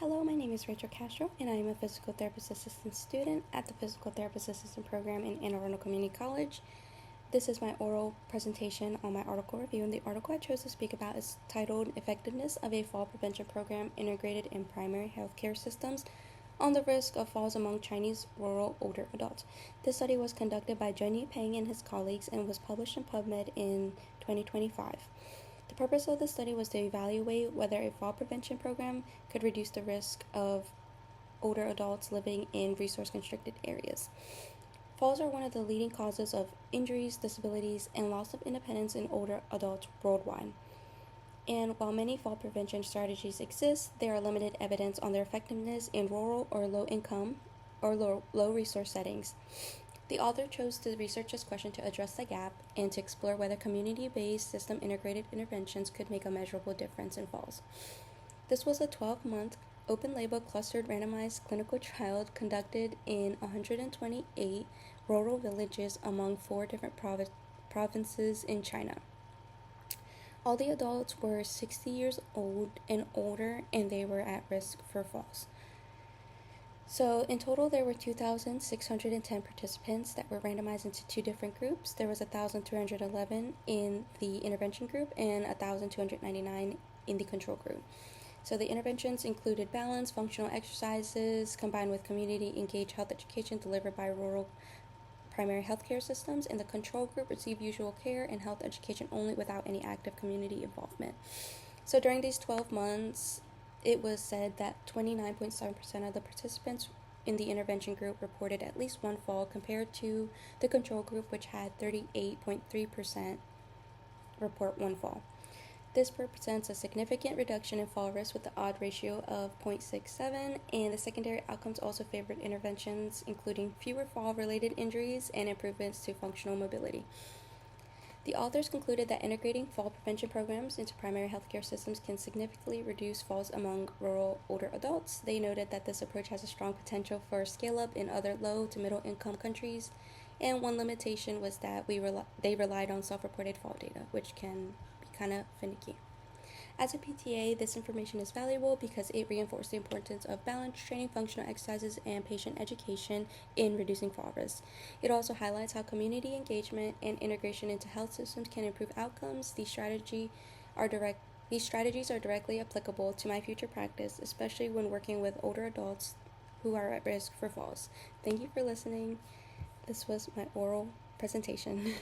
Hello, my name is Rachel Castro, and I am a physical therapist assistant student at the Physical Therapist Assistant Program in Anne Arundel Community College. This is my oral presentation on my article review, and the article I chose to speak about is titled Effectiveness of a Fall Prevention Program Integrated in Primary Healthcare Systems on the Risk of Falls Among Chinese Rural Older Adults. This study was conducted by Junyi Peng and his colleagues and was published in PubMed in 2025. The purpose of the study was to evaluate whether a fall prevention program could reduce the risk of older adults living in resource-constricted areas. Falls are one of the leading causes of injuries, disabilities, and loss of independence in older adults worldwide. And while many fall prevention strategies exist, there are limited evidence on their effectiveness in rural or low-income or low-resource settings. The author chose to research this question to address the gap and to explore whether community-based system-integrated interventions could make a measurable difference in falls. This was a 12-month, open-label, clustered, randomized clinical trial conducted in 128 rural villages among 4 different provinces in China. All the adults were 60 years old and older, and they were at risk for falls. So in total, there were 2,610 participants that were randomized into 2 different groups. There was 1,311 in the intervention group and 1,299 in the control group. So the interventions included balance, functional exercises, combined with community-engaged health education delivered by rural primary healthcare systems, and the control group received usual care and health education only without any active community involvement. So during these 12 months, it was said that 29.7% of the participants in the intervention group reported at least one fall compared to the control group, which had 38.3% report one fall. This represents a significant reduction in fall risk with the odd ratio of 0.67, and the secondary outcomes also favored interventions, including fewer fall-related injuries and improvements to functional mobility. The authors concluded that integrating fall prevention programs into primary healthcare systems can significantly reduce falls among rural older adults. They noted that this approach has a strong potential for scale-up in other low to middle-income countries, and one limitation was that they relied on self-reported fall data, which can be kind of finicky. As a PTA, this information is valuable because it reinforced the importance of balance training, functional exercises, and patient education in reducing fall risk. It also highlights how community engagement and integration into health systems can improve outcomes. These strategies are directly applicable to my future practice, especially when working with older adults who are at risk for falls. Thank you for listening. This was my oral presentation.